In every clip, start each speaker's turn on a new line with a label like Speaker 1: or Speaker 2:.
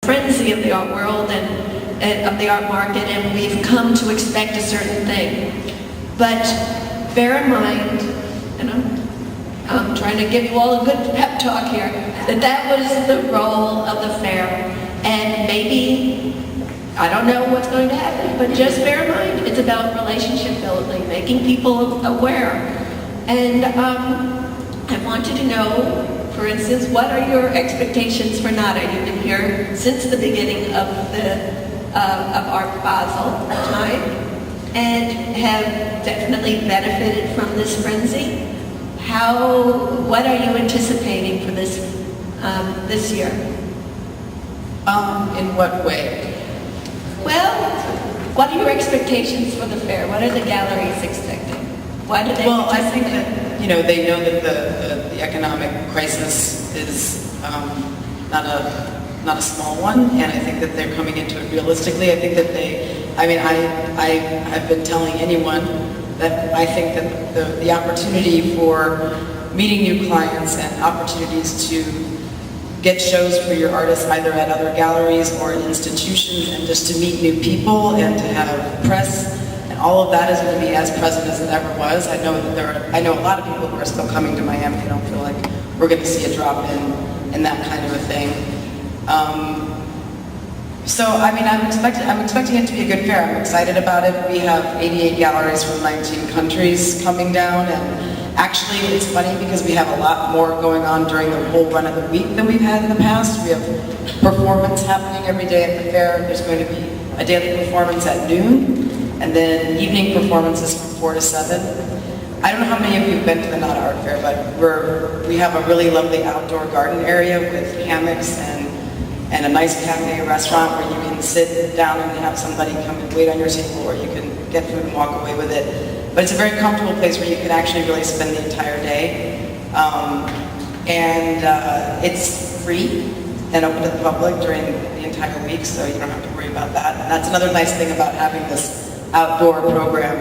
Speaker 1: frenzy of the art world and of the art market, and we've come to expect a certain thing. But bear in mind, and I'm trying to give you all a good pep talk here, that was the role of the fair. And maybe, I don't know what's going to happen, but just bear in mind, it's about relationship building, making people aware. And I wanted to know, for instance, what are your expectations for NADA? You've been here since the beginning of Art Basel time, and have definitely benefited from this frenzy. What are you anticipating for this this year?
Speaker 2: In what way?
Speaker 1: Well, what are your expectations for the fair? What are the galleries expecting? Why do they?
Speaker 2: Well, I think that they know that the economic crisis is not a small one, and I think that they're coming into it realistically. I think that I've been telling anyone that I think that the opportunity for meeting new clients and opportunities to get shows for your artists either at other galleries or in institutions, and just to meet new people and to have press, and all of that is going to be as present as it ever was. I know a lot of people who are still coming to Miami who don't feel like we're going to see a drop in that kind of a thing. So I'm expecting it to be a good fair. I'm excited about it. We have 88 galleries from 19 countries coming down, and actually it's funny because we have a lot more going on during the whole run of the week than we've had in the past. We have performance happening every day at the fair. There's going to be a daily performance at noon, and then evening performances from 4 to 7. I don't know how many of you have been to the NADA Art Fair, but we have a really lovely outdoor garden area with hammocks and a nice cafe restaurant where you can sit down and have somebody come and wait on your table, or you can get food and walk away with it. But it's a very comfortable place where you can actually really spend the entire day. It's free and open to the public during the entire week, so you don't have to worry about that. And that's another nice thing about having this outdoor program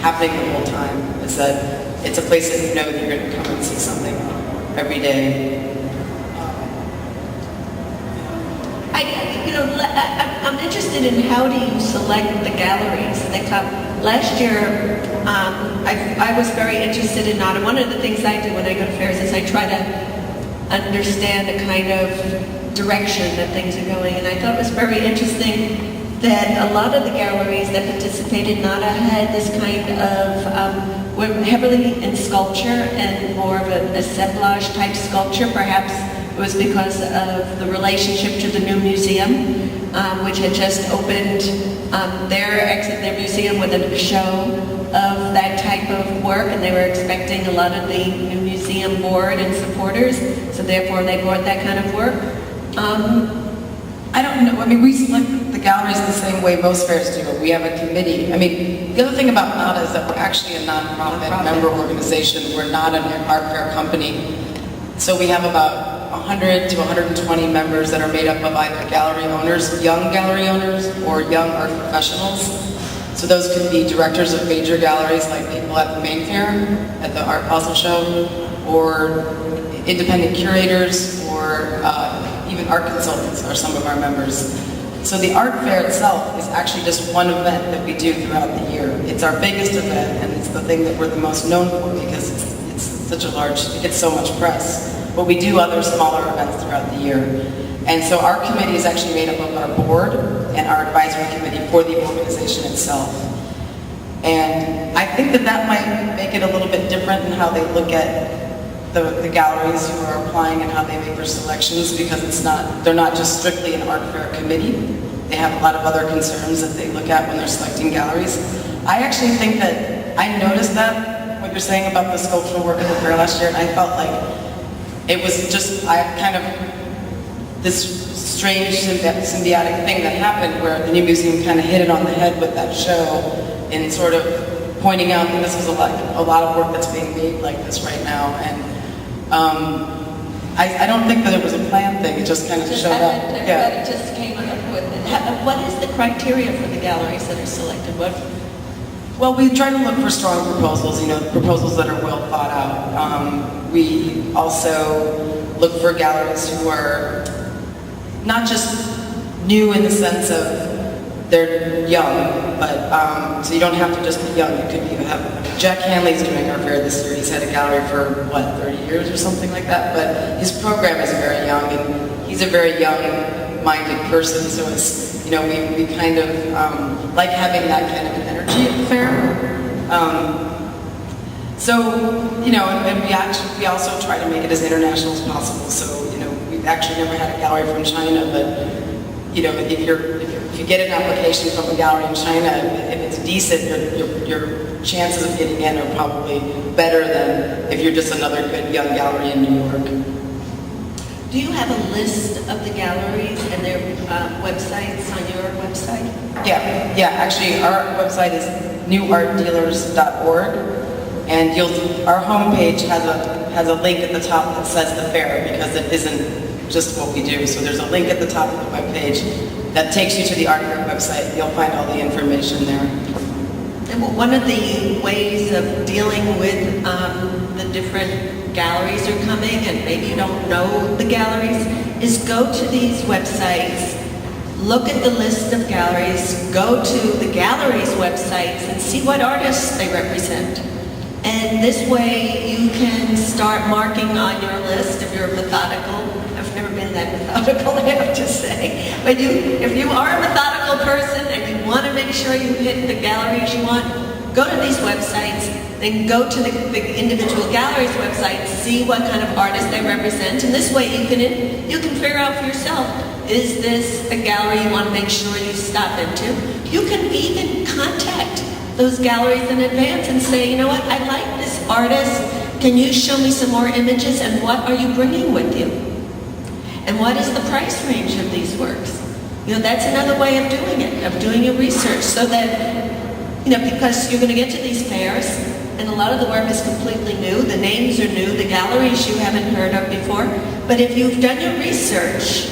Speaker 2: happening the whole time, is that it's a place that you know that you're going to come and see something every day.
Speaker 1: I'm interested in how do you select the galleries that come. Last year, I was very interested in NADA. One of the things I do when I go to fairs is I try to understand the kind of direction that things are going. And I thought it was very interesting that a lot of the galleries that participated in NADA had this kind of, were heavily in sculpture and more of an assemblage type sculpture. Perhaps it was because of the relationship to the new museum, which had just opened their museum with a show of that type of work, and they were expecting a lot of the new museum board and supporters, so therefore they bought that kind of work.
Speaker 2: I don't know. We select the galleries the same way most fairs do. We have a committee. The other thing about NADA is that we're actually a nonprofit member organization. We're not an art fair company. So we have about 100 to 120 members that are made up of either gallery owners, young gallery owners, or young art professionals. So those could be directors of major galleries, like people at the main fair, at the Art Basel show, or independent curators, or even art consultants are some of our members. So the art fair itself is actually just one event that we do throughout the year. It's our biggest event, and it's the thing that we're the most known for because it's such a it gets so much press. But we do other smaller events throughout the year. And so our committee is actually made up of our board and our advisory committee for the organization itself. And I think that might make it a little bit different in how they look at the galleries who are applying and how they make their selections, because they're not just strictly an art fair committee. They have a lot of other concerns that they look at when they're selecting galleries. I actually think that I noticed that, what you're saying about the sculptural work at the fair last year, and I felt like it was just this strange symbiotic thing that happened where the new museum kind of hit it on the head with that show, and sort of pointing out that this was a lot of work that's being made like this right now. And I don't think that it was a planned thing. It just kind of showed up.
Speaker 1: Everybody just came up with it. What is the criteria for the galleries that are selected?
Speaker 2: Well, we try to look for strong proposals, proposals that are well thought out. We also look for galleries who are not just new in the sense of they're young, but so you don't have to just be young. You could have Jack Hanley's doing our fair this year. He's had a gallery for 30 years or something like that. But his program is very young, and he's a very young-minded person. So it's we kind of like having that kind of energy at the fair. And we also try to make it as international as possible. So we've actually never had a gallery from China, but if you get an application from a gallery in China, if it's decent, your chances of getting in are probably better than if you're just another good young gallery in New York.
Speaker 1: Do you have a list of the galleries and their websites on your website?
Speaker 2: Yeah. Actually, our website is newartdealers.org, and our homepage has a link at the top that says the fair, because it isn't just what we do. So there's a link at the top of the webpage that takes you to the Art Fair website. You'll find all the information there.
Speaker 1: And one of the ways of dealing with the different galleries are coming, and maybe you don't know the galleries, is go to these websites, look at the list of galleries, go to the galleries' websites and see what artists they represent. And this way you can start marking on your list if you're methodical. I've never been that methodical, I have to say. But if you are a methodical person and you want to make sure you hit the galleries you want, go to these websites, then go to the individual galleries' websites, see what kind of artists they represent, and this way you can figure out for yourself, is this a gallery you want to make sure you stop into? You can even contact those galleries in advance and say, you know what, I like this artist, can you show me some more images, and what are you bringing with you? And what is the price range of these works? That's another way of doing it, of doing your research, so that because you're going to get to these fairs, and a lot of the work is completely new, the names are new, the galleries you haven't heard of before, but if you've done your research,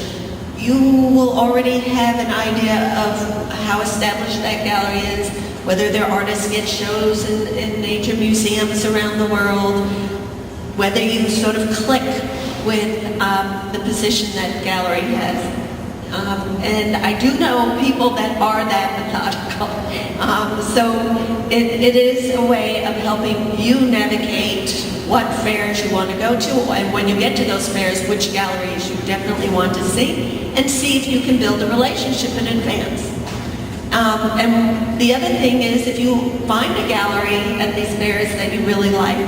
Speaker 1: you will already have an idea of how established that gallery is, whether their artists get shows in major museums around the world, whether you sort of click with the position that gallery has. And I do know people that are that methodical. So it is a way of helping you navigate what fairs you want to go to, and when you get to those fairs, which galleries you definitely want to see, and see if you can build a relationship in advance. And the other thing is, if you find a gallery at these fairs that you really like,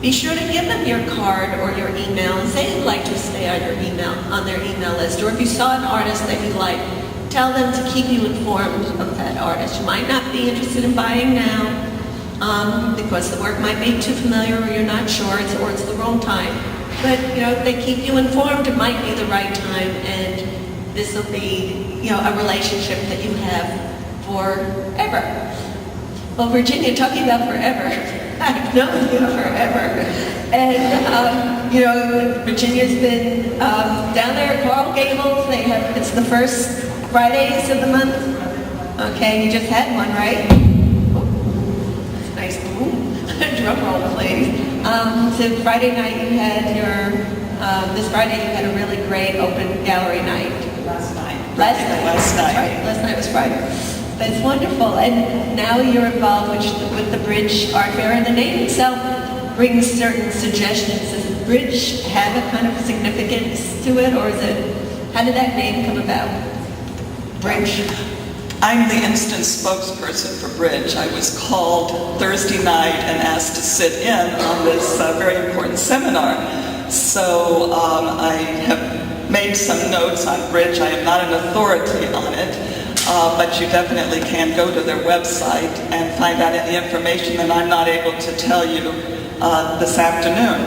Speaker 1: be sure to give them your card or your email and say you'd like to stay on their email list. Or if you saw an artist that you like, tell them to keep you informed of that artist. You might not be interested in buying now because the work might be too familiar, or you're not sure, or it's the wrong time. But if they keep you informed, it might be the right time, and this will be a relationship that you have forever. Well, Virginia, talking about forever, I've known you forever. And, Virginia's been down there at Coral Gables. It's the first Fridays of the month. Okay, you just had one, right? That's nice. Boom. Drum roll, please. So Friday night you had this Friday you had a really great open gallery night.
Speaker 3: Last night.
Speaker 1: Last night. Right. Last night was Friday. That's wonderful, and now you're involved with the Bridge Art Fair, and the name itself brings certain suggestions. Does the Bridge have a kind of significance to it, or how did that name come about? Bridge.
Speaker 3: I'm the instant spokesperson for Bridge. I was called Thursday night and asked to sit in on this very important seminar. So I have made some notes on Bridge. I am not an authority on it. But you definitely can go to their website and find out any information that I'm not able to tell you this afternoon.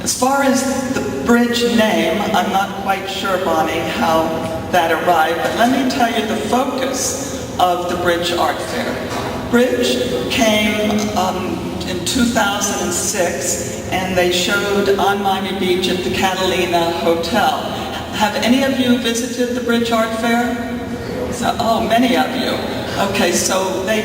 Speaker 3: As far as the Bridge name, I'm not quite sure, Bonnie, how that arrived, but let me tell you the focus of the Bridge Art Fair. Bridge came in 2006, and they showed on Miami Beach at the Catalina Hotel. Have any of you visited the Bridge Art Fair? Many of you. Okay, so they